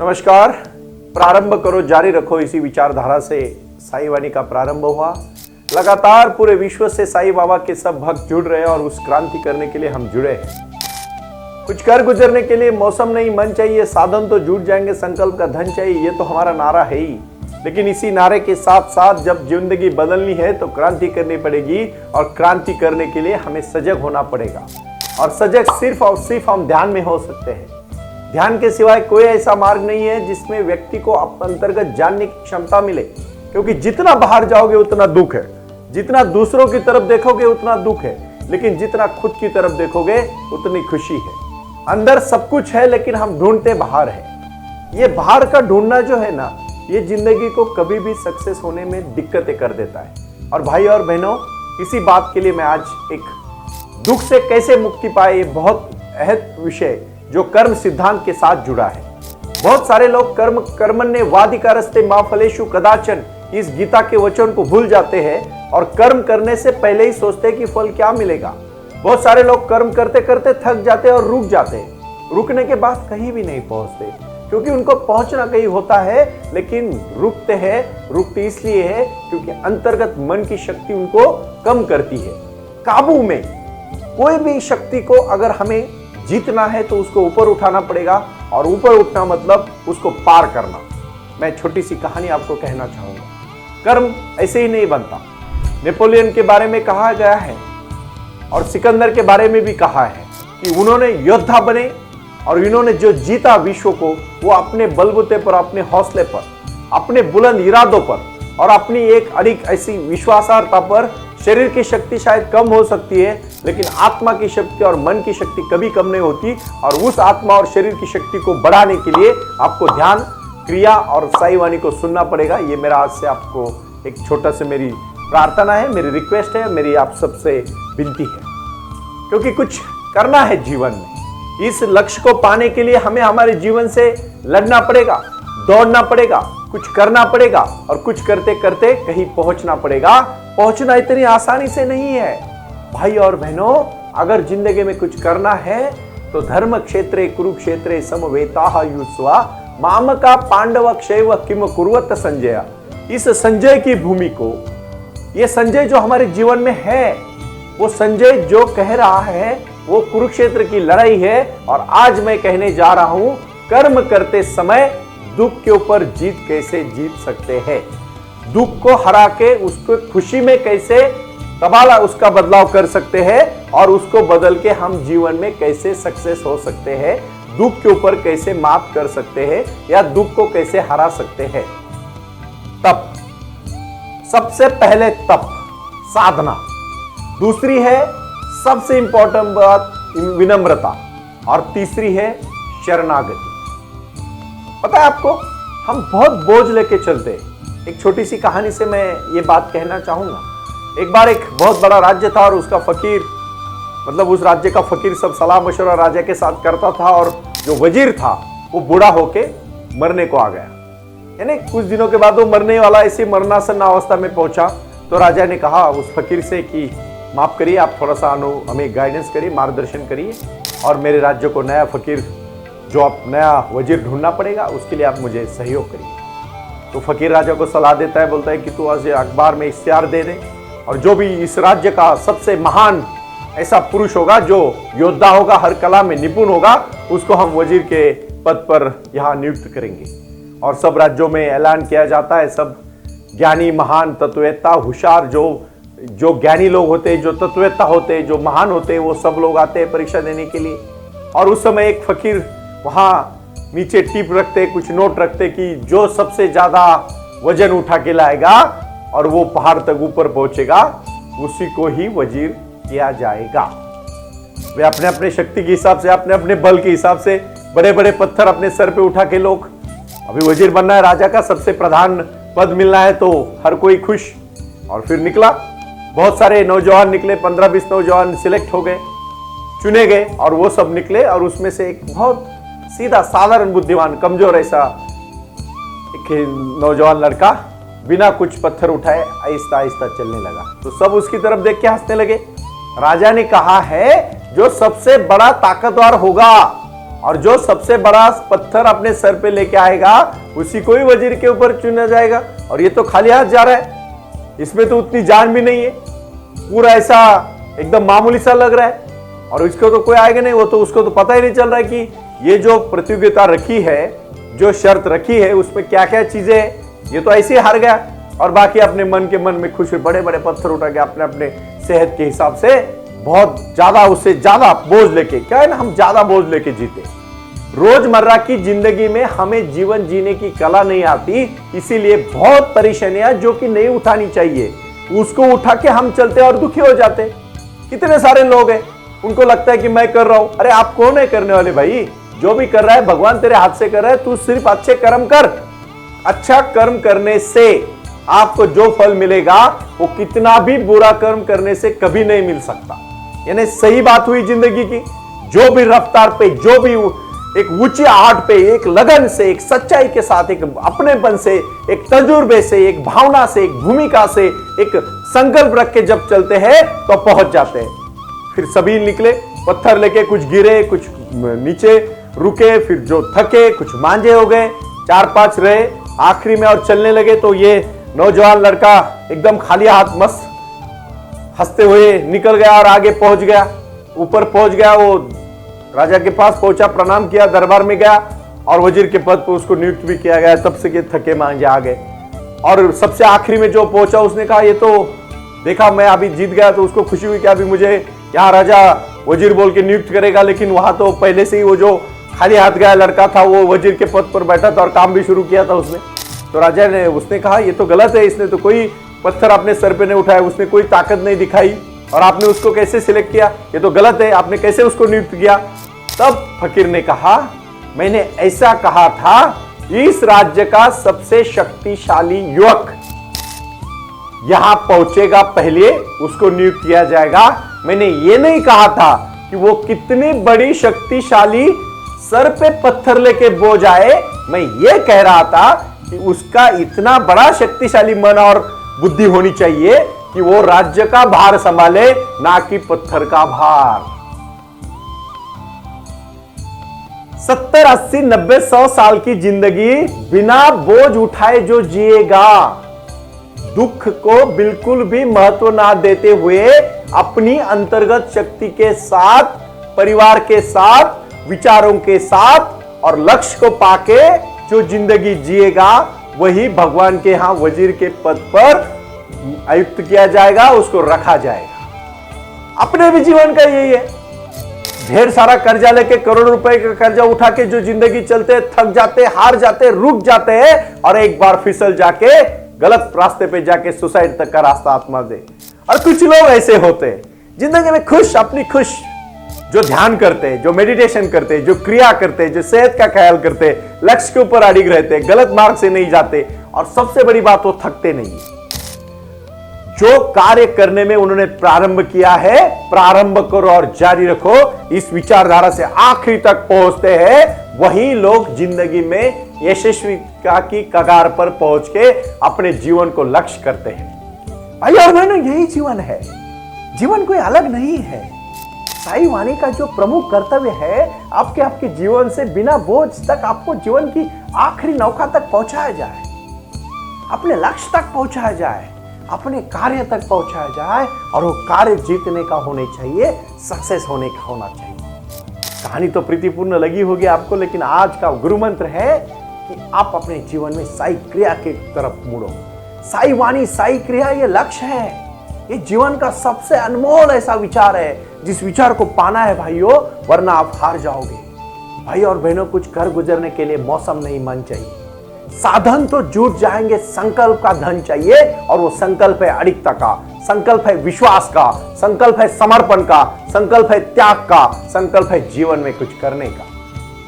नमस्कार। प्रारंभ करो जारी रखो इसी विचारधारा से साई वाणी का प्रारंभ हुआ। लगातार पूरे विश्व से साई बाबा के सब भक्त जुड़ रहे हैं और उस क्रांति करने के लिए हम जुड़े हैं। कुछ कर गुजरने के लिए मौसम नहीं मन चाहिए, साधन तो जुट जाएंगे, संकल्प का धन चाहिए, ये तो हमारा नारा है ही। लेकिन इसी नारे के साथ साथ जब जिंदगी बदलनी है तो क्रांति करनी पड़ेगी और क्रांति करने के लिए हमें सजग होना पड़ेगा। और सजग सिर्फ और सिर्फ हम ध्यान में हो सकते हैं। ध्यान के सिवाय कोई ऐसा मार्ग नहीं है जिसमें व्यक्ति को अंतर्गत जानने की क्षमता मिले, क्योंकि जितना बाहर जाओगे उतना दुख है, जितना दूसरों की तरफ देखोगे उतना दुख है, लेकिन जितना खुद की तरफ देखोगे उतनी खुशी है। अंदर सब कुछ है लेकिन हम ढूंढते बाहर है। ये बाहर का ढूंढना जो है ना, ये जिंदगी को कभी भी सक्सेस होने में दिक्कतें कर देता है। और भाई और बहनों, इसी बात के लिए मैं आज एक दुख से कैसे मुक्ति पाए, ये बहुत अहम विषय जो कर्म सिद्धांत के साथ जुड़ा है। बहुत सारे लोग कर्मण्य वाधिकारस्ते मा फलेषु कदाचन इस गीता के वचन को भूल जाते हैं और कर्म करने से पहले ही सोचते हैं कि फल क्या मिलेगा। बहुत सारे लोग कर्म करते करते थक जाते हैं और रुक जाते हैं। रुकने के बाद कहीं भी नहीं पहुंचते, क्योंकि उनको पहुंचना कहीं होता है, लेकिन रुकते इसलिए है क्योंकि अंतर्गत मन की शक्ति उनको कम करती है। काबू में कोई भी शक्ति को अगर हमें जीतना है तो उसको ऊपर उठाना पड़ेगा, और ऊपर उठना मतलब उसको पार करना। मैं छोटी सी कहानी आपको कहना चाहूंगा। कर्म ऐसे ही नहीं बनता। नेपोलियन के बारे में कहा गया है और सिकंदर के बारे में भी कहा है कि उन्होंने योद्धा बने और इन्होंने जो जीता विश्व को, वो अपने बलबूते पर, अपने हौसले पर, अपने बुलंद इरादों पर और अपनी एक अड़िग ऐसी विश्वासार्हता पर। शरीर की शक्ति शायद कम हो सकती है, लेकिन आत्मा की शक्ति और मन की शक्ति कभी कम नहीं होती। और उस आत्मा और शरीर की शक्ति को बढ़ाने के लिए आपको ध्यान, क्रिया और साई वाणी को सुनना पड़ेगा। ये मेरा आज से आपको एक छोटा सा मेरी प्रार्थना है, मेरी रिक्वेस्ट है, मेरी आप सबसे विनती है, क्योंकि कुछ करना है जीवन में। इस लक्ष्य को पाने के लिए हमें हमारे जीवन से लड़ना पड़ेगा, दौड़ना पड़ेगा, कुछ करना पड़ेगा और कुछ करते करते कहीं पहुंचना पड़ेगा। पहुंचना इतनी आसानी से नहीं है भाई और बहनों। अगर जिंदगी में कुछ करना है तो धर्म क्षेत्रे कुरुक्षेत्रे समवेताः युत्स्वा मामका पांडव क्षैव किम कुर्वत संजय। इस संजय की भूमि को, ये संजय जो हमारे जीवन में है, वो संजय जो कह रहा है वो कुरुक्षेत्र की लड़ाई है। और आज मैं कहने जा रहा हूं, कर्म करते समय दुख के ऊपर जीत कैसे जीत सकते हैं, दुख को हरा के उसको खुशी में कैसे तबाला उसका बदलाव कर सकते हैं और उसको बदल के हम जीवन में कैसे सक्सेस हो सकते हैं, दुख के ऊपर कैसे मात कर सकते हैं या दुख को कैसे हरा सकते हैं। तप, सबसे पहले तप, साधना। दूसरी है सबसे इंपॉर्टेंट बात विनम्रता, और तीसरी है शरणागति। पता है आपको, हम बहुत बोझ लेके चलते हैं। एक छोटी सी कहानी से मैं ये बात कहना चाहूंगा। एक बार एक बहुत बड़ा राज्य था और उसका फकीर, मतलब उस राज्य का फकीर सब सलाह मशवरा राजा के साथ करता था, और जो वजीर था वो बूढ़ा होके मरने को आ गया। यानी कुछ दिनों के बाद वो मरने वाला, ऐसी मरणासन अवस्था में पहुंचा। तो राजा ने कहा उस फकीर से कि माफ करिए, आप थोड़ा सा हमें गाइडेंस करिए, मार्गदर्शन करिए, और मेरे राज्य को नया फकीर, जो आप नया वजीर ढूंढना पड़ेगा, उसके लिए आप मुझे सहयोग करिए। तो फकीर राजा को सलाह देता है, बोलता है कि तू आज अखबार में इश्तिहार दे दे, और जो भी इस राज्य का सबसे महान ऐसा पुरुष होगा, जो योद्धा होगा, हर कला में निपुण होगा, उसको हम वजीर के पद पर यहाँ नियुक्त करेंगे। और सब राज्यों में ऐलान किया जाता है। सब ज्ञानी, महान, तत्ववेत्ता, होशियार, जो ज्ञानी लोग होते हैं, जो तत्ववेत्ता होते हैं, जो महान होते हैं, वो सब लोग आते हैं परीक्षा देने के लिए। और उस समय एक फकीर वहाँ नीचे टिप रखते, कुछ नोट रखते कि जो सबसे ज्यादा वजन उठा के लाएगा और वो पहाड़ तक ऊपर पहुंचेगा, उसी को ही वजीर किया जाएगा। वे अपने अपने शक्ति के हिसाब से, अपने अपने बल के हिसाब से बड़े बड़े पत्थर अपने सर पे उठा के लोग, अभी वजीर बनना है, राजा का सबसे प्रधान पद मिलना है, तो हर कोई खुश। और फिर निकला, बहुत सारे नौजवान निकले, 15-20 नौजवान सिलेक्ट हो गए, चुने गए, और वो सब निकले। और उसमें से एक बहुत सीधा साधारण बुद्धिमान, कमजोर ऐसा एक नौजवान लड़का बिना कुछ पत्थर उठाए आहिस्ता आहिस्ता चलने लगा। तो सब उसकी तरफ देख के हंसने लगे। राजा ने कहा है जो सबसे बड़ा ताकतवर होगा और जो सबसे बड़ा पत्थर अपने सर पे लेके आएगा उसी को ही वजीर के ऊपर चुना जाएगा। और ये तो खाली हाथ जा रहा है, इसमें तो उतनी जान भी नहीं है, पूरा ऐसा एकदम मामूली सा लग रहा है। और इसको तो कोई आएगा नहीं, वो तो उसको तो पता ही नहीं चल रहा है कि ये जो प्रतियोगिता रखी है, जो शर्त रखी है, उसमें क्या क्या चीजें है। ये तो ऐसे ही हार गया और बाकी अपने मन में खुश, बड़े बड़े पत्थर उठा के अपने अपने सेहत के हिसाब से बहुत ज्यादा, उससे ज्यादा बोझ लेके, क्या है ना, हम ज्यादा बोझ लेके जीते। रोजमर्रा की जिंदगी में हमें जीवन जीने की कला नहीं आती, इसीलिए बहुत परेशानियां जो कि नहीं उठानी चाहिए उसको उठा के हम चलते और दुखी हो जाते। कितने सारे लोग हैं, उनको लगता है कि मैं कर रहा हूं। अरे आप कौन है करने वाले भाई? जो भी कर रहा है भगवान तेरे हाथ से कर रहा है, तू सिर्फ अच्छे कर्म कर। अच्छा कर्म करने से आपको जो फल मिलेगा वो कितना भी बुरा कर्म करने से कभी नहीं मिल सकता। यानी सही बात हुई जिंदगी की। जो भी रफ्तार पे, जो भी एक ऊंची आहट पे, एक लगन से, एक सच्चाई के साथ, एक अपनेपन से, एक तजुर्बे से, एक भावना से, एक भूमिका से, एक संकल्प रख के जब चलते हैं तो पहुंच जाते हैं। फिर सभी निकले पत्थर लेके, कुछ गिरे, कुछ नीचे रुके, फिर जो थके कुछ मांझे हो गए, 4-5 रहे आखिरी में और चलने लगे। तो ये नौजवान लड़का एकदम खाली हाथ मस्त हंसते हुए निकल गया और आगे पहुंच गया, ऊपर पहुंच गया। वो राजा के पास पहुंचा, प्रणाम किया, दरबार में गया और वजीर के पद पर उसको नियुक्त भी किया गया। तब से के थके मांझे आ गए। और सबसे आखिरी में जो पहुंचा उसने कहा, ये तो देखा मैं अभी जीत गया, तो उसको खुशी हुई कि अभी मुझे यहाँ राजा वजीर बोल के नियुक्त करेगा। लेकिन वहां तो पहले से ही वो जो खाली हाथ गया लड़का था वो वजीर के पद पर बैठा था और काम भी शुरू किया था उसने। तो राजा ने उसने कहा ये तो गलत है, इसने तो कोई पत्थर अपने सर पे नहीं उठाया, उसने कोई ताकत नहीं दिखाई और आपने उसको कैसे सिलेक्ट किया? ये तो गलत है, आपने कैसे उसको नियुक्त किया? तब फकीर ने कहा, मैंने ऐसा कहा था, इस राज्य का सबसे शक्तिशाली युवक यहां पहुंचेगा, पहले उसको नियुक्त किया जाएगा। मैंने ये नहीं कहा था कि वो कितनी बड़ी शक्तिशाली सर पे पत्थर लेके बोझ आए। मैं ये कह रहा था कि उसका इतना बड़ा शक्तिशाली मन और बुद्धि होनी चाहिए कि वो राज्य का भार संभाले, ना कि पत्थर का भार। 70, 80, 90, 100 साल की जिंदगी बिना बोझ उठाए जो जिएगा, दुख को बिल्कुल भी महत्व ना देते हुए अपनी अंतर्गत शक्ति के साथ, परिवार के साथ, विचारों के साथ और लक्ष्य को पाके जो जिंदगी जिएगा, वही भगवान के यहां वजीर के पद पर आयुक्त किया जाएगा, उसको रखा जाएगा। अपने भी जीवन का यही है। ढेर सारा कर्जा लेके, करोड़ रुपए का कर्जा उठा के जो जिंदगी चलते, थक जाते, हार जाते, रुक जाते हैं और एक बार फिसल जाके गलत रास्ते पे जाके सुसाइड तक का रास्ता आत्मा दे। और कुछ लोग ऐसे होते हैं जिंदगी में खुश, अपनी खुश, जो ध्यान करते हैं, जो मेडिटेशन करते हैं, जो क्रिया करते हैं, जो सेहत का ख्याल करते हैं, लक्ष्य के ऊपर अड़िग रहते हैं, गलत मार्ग से नहीं जाते और सबसे बड़ी बात वो थकते नहीं। जो कार्य करने में उन्होंने प्रारंभ किया है, प्रारंभ करो और जारी रखो, इस विचारधारा से आखिरी तक पहुंचते हैं, वही लोग जिंदगी में यशस्विता की कगार पर पहुंच के अपने जीवन को लक्ष्य करते हैं। भाई और बहनों, यही जीवन है। जीवन कोई अलग नहीं है। साईं वाणी का जो प्रमुख कर्तव्य है, आपके जीवन से बिना बोझ तक आपको जीवन की आखिरी नौका तक पहुंचाया जाए, अपने लक्ष्य तक पहुंचाया जाए, अपने कार्य तक पहुंचाया जाए और वो कार्य जीतने का होने चाहिए, सक्सेस होने का होना चाहिए। कहानी तो प्रीतिपूर्ण लगी होगी आपको, लेकिन आज का गुरु मंत्र है कि आप अपने जीवन में साई क्रिया की तरफ मुड़ो। साई वाणी, साई क्रिया, ये लक्ष्य है। ये जीवन का सबसे अनमोल ऐसा विचार है जिस विचार को पाना है भाइयों, वरना आप हार जाओगे। भाई और बहनों, कुछ कर गुजरने के लिए मौसम नहीं, मन चाहिए। साधन तो जुट जाएंगे, संकल्प का धन चाहिए और वो संकल्प है अडिगता का, संकल्प है विश्वास का, संकल्प है समर्पण का, संकल्प है त्याग का, संकल्प है जीवन में कुछ करने का।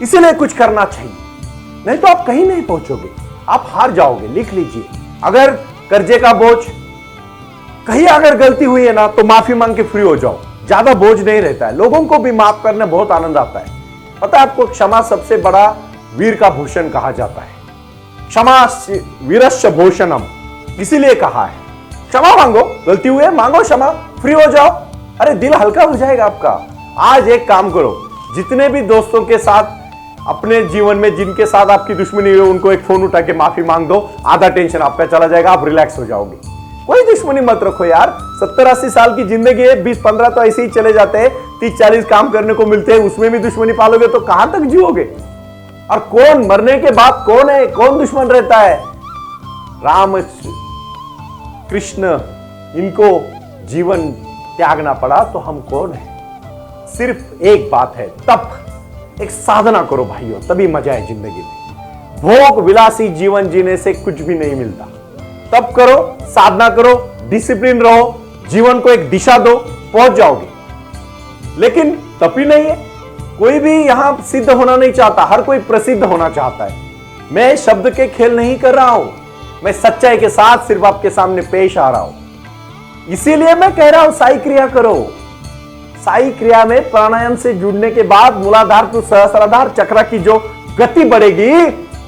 इसीलिए कुछ करना चाहिए, नहीं तो आप कहीं नहीं पहुंचोगे, आप हार जाओगे। लिख लीजिए, अगर कर्जे का बोझ, कहीं अगर गलती हुई है ना, तो माफी मांग के फ्री हो जाओ, ज्यादा बोझ नहीं रहता है। लोगों को भी माफ करने बहुत आनंद आता है। पता है आपको, क्षमा सबसे बड़ा वीर का भूषण कहा जाता है। क्षमा वीरस्य भूषणम, इसीलिए कहा है। क्षमा मांगो, गलती हुई है मांगो क्षमा, फ्री हो जाओ। अरे दिल हल्का हो जाएगा आपका। आज एक काम करो, जितने भी दोस्तों के साथ अपने जीवन में जिनके साथ आपकी दुश्मनी है उनको एक फोन उठा के माफी मांग दो, आधा टेंशन आपका चला जाएगा, आप रिलैक्स हो जाओगे। कोई दुश्मनी मत रखो यार। 70-80 साल की जिंदगी है, 20-15 तो ऐसे ही चले जाते हैं, 30-40 काम करने को मिलते हैं, उसमें भी दुश्मनी पालोगे तो कहां तक जियोगे। और कौन मरने के बाद कौन है, कौन दुश्मन रहता है? राम कृष्ण, इनको जीवन त्यागना पड़ा तो हम कौन है? सिर्फ एक बात है, तप, एक साधना करो भाइयों, तभी मजा है जिंदगी में। भोग विलासी जीवन जीने से कुछ भी नहीं मिलता। तप करो, साधना करो, डिसिप्लिन रहो, जीवन को एक दिशा दो, पहुंच जाओगे। लेकिन तप ही नहीं है। कोई भी यहां सिद्ध होना नहीं चाहता, हर कोई प्रसिद्ध होना चाहता है। मैं शब्द के खेल नहीं कर रहा हूं, मैं सच्चाई के साथ सिर्फ आपके सामने पेश आ रहा हूं। इसीलिए मैं कह रहा हूं साई क्रिया करो। साई क्रिया में प्राणायाम से जुड़ने के बाद मूलाधार टू सहस्राधार चक्र की जो गति बढ़ेगी,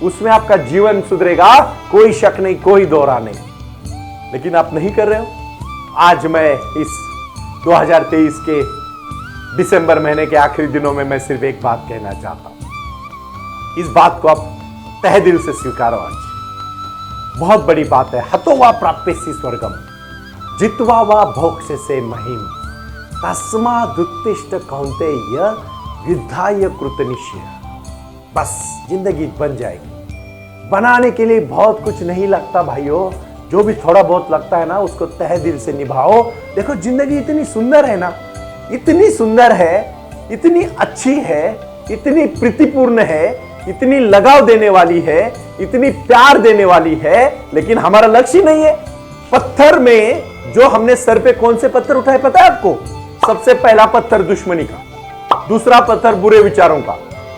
उसमें आपका जीवन सुधरेगा, कोई शक नहीं, कोई दौरा नहीं। लेकिन आप नहीं कर रहे हो। आज मैं इस 2023 के दिसंबर महीने के आखिरी दिनों में मैं सिर्फ एक बात कहना चाहता हूं। इस बात को आप तहे दिल से स्वीकारो। आज बहुत बड़ी बात है। हतो वा प्राप्यसि स्वर्गम जित्वा वा भोक्ष्य से महिम तस्मादुत्तिष्ठ कौन्तेय युद्धाय कृतनिश्चय। बस जिंदगी बन जाएगी। बनाने के लिए बहुत कुछ नहीं लगता भाइयों, जो भी थोड़ा बहुत लगता है ना उसको तहे दिल से निभाओ। देखो जिंदगी इतनी सुंदर है ना, इतनी सुंदर है, इतनी अच्छी है, इतनी प्रीतिपूर्ण है, इतनी लगाव देने वाली है, इतनी प्यार देने वाली है, लेकिन हमारा लक्ष्य नहीं है। पत्थर में जो हमने सर पे कौन से पत्थर उठाए पता है आपको? सबसे पहला पत्थर दुश्मनी का, दूसरा पत्थर बुरे विचारों का,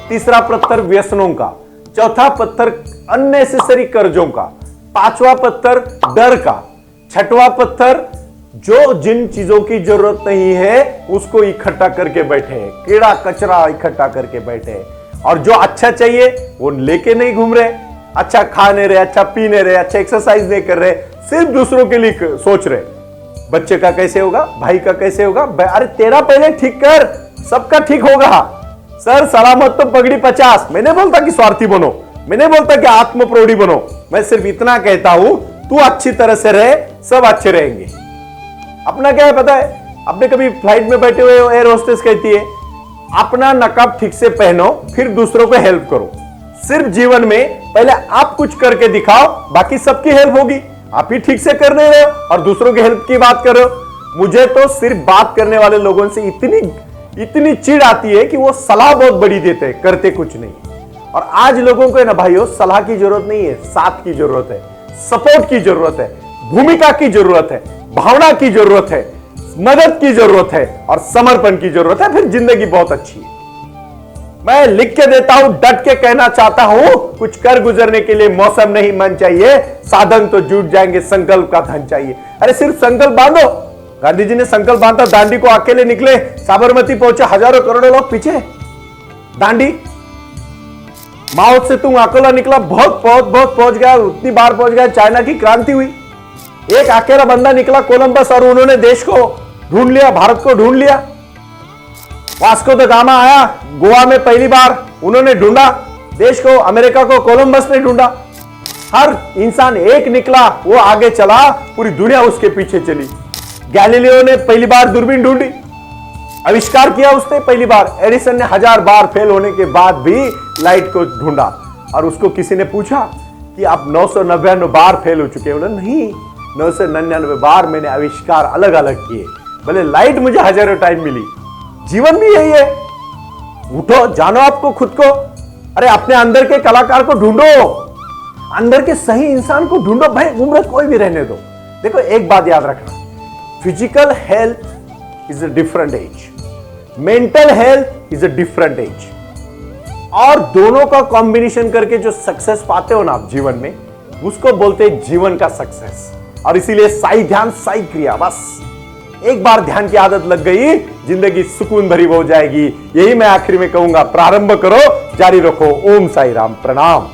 तीसरा पत्थर व्यसनों का, चौथा पत्थर अननेसेसरी कर्जों का, पांचवा पत्थर डर का, छठवां पत्थर जो जिन चीजों की जरूरत नहीं है उसको इकट्ठा करके बैठे हैं, कीड़ा कचरा इकट्ठा करके बैठे हैं। और जो अच्छा चाहिए वो लेके नहीं घूम रहे, अच्छा खा नहीं रहे, अच्छा पी नहीं रहे, अच्छा एक्सरसाइज नहीं कर रहे, सिर्फ दूसरों के लिए सोच रहे। बच्चे का कैसे होगा, भाई का कैसे होगा, अरे तेरा पहले ठीक कर, सबका ठीक होगा। सर सलामत तो पगड़ी 50। मैं नहीं बोलता कि स्वार्थी बनो, मैं नहीं बोलता कि आत्मप्रोड़ी बनो, मैं सिर्फ इतना कहता हूं तू अच्छी तरह से रहे, सब अच्छे रहेंगे। अपना क्या है पता है? आपने कभी फ्लाइट में बैठे हुए एयर होस्टेस कहती है अपना नकाब ठीक से पहनो फिर दूसरों को हेल्प करो। सिर्फ जीवन में पहले आप कुछ करके दिखाओ, बाकी सबकी हेल्प होगी। आप ही ठीक से कर नहीं रहे हो और दूसरों की हेल्प की बात कर रहे हो। मुझे तो सिर्फ बात करने वाले लोगों से इतनी चिढ़ आती है कि वो सलाह बहुत बड़ी देते हैं, करते कुछ नहीं। और आज लोगों को ना भाइयों सलाह की जरूरत नहीं है, साथ की जरूरत है, सपोर्ट की जरूरत है, भूमिका की जरूरत है, भावना की जरूरत है, मदद की जरूरत है और समर्पण की जरूरत है, फिर जिंदगी बहुत अच्छी है। मैं लिख के देता हूं, डट के कहना चाहता हूं, कुछ कर गुजरने के लिए मौसम नहीं मन चाहिए, साधन तो जुट जाएंगे, संकल्प का धन चाहिए। अरे सिर्फ संकल्प बांधो। गांधी जी ने संकल्प बांधा, दांडी को अकेले निकले, साबरमती पहुंचे, हजारों करोड़ों लोग पीछे। दांडी माओ से तुम अकेला निकला, बहुत पहुंच गया, उतनी बार पहुंच गया, चाइना की क्रांति हुई। एक अकेला बंदा निकला कोलंबस और उन्होंने देश को ढूंढ लिया, भारत को ढूंढ लिया। वास्को द गामा आया गोवा में, पहली बार उन्होंने ढूंढा देश को, अमेरिका को कोलंबस ने ढूंढा। हर इंसान एक निकला, वो आगे चला, पूरी दुनिया उसके पीछे चली। गैलीलियो ने पहली बार दूरबीन ढूंढी, आविष्कार किया उसने पहली बार। एडिसन ने 1000 बार फेल होने के बाद भी लाइट को ढूंढा और उसको किसी ने पूछा कि आप 999 बार फेल हो चुके हैं? नहीं, 999 बार मैंने आविष्कार अलग अलग किए, भले लाइट मुझे हजारों टाइम मिली। जीवन भी यही है। उठो, जानो आपको खुद को, अरे अपने अंदर के कलाकार को ढूंढो, अंदर के सही इंसान को ढूंढो। भाई उम्र कोई भी रहने दो। देखो एक बात याद रखना, physical health is a different age, mental health is a different age, और दोनों का कॉम्बिनेशन करके जो सक्सेस पाते हो ना आप जीवन में, उसको बोलते हैं जीवन का सक्सेस। और इसीलिए साई ध्यान, साई क्रिया, बस एक बार ध्यान की आदत लग गई, जिंदगी सुकून भरी हो जाएगी। यही मैं आखिर में कहूंगा, प्रारंभ करो, जारी रखो। ओम साई राम, प्रणाम।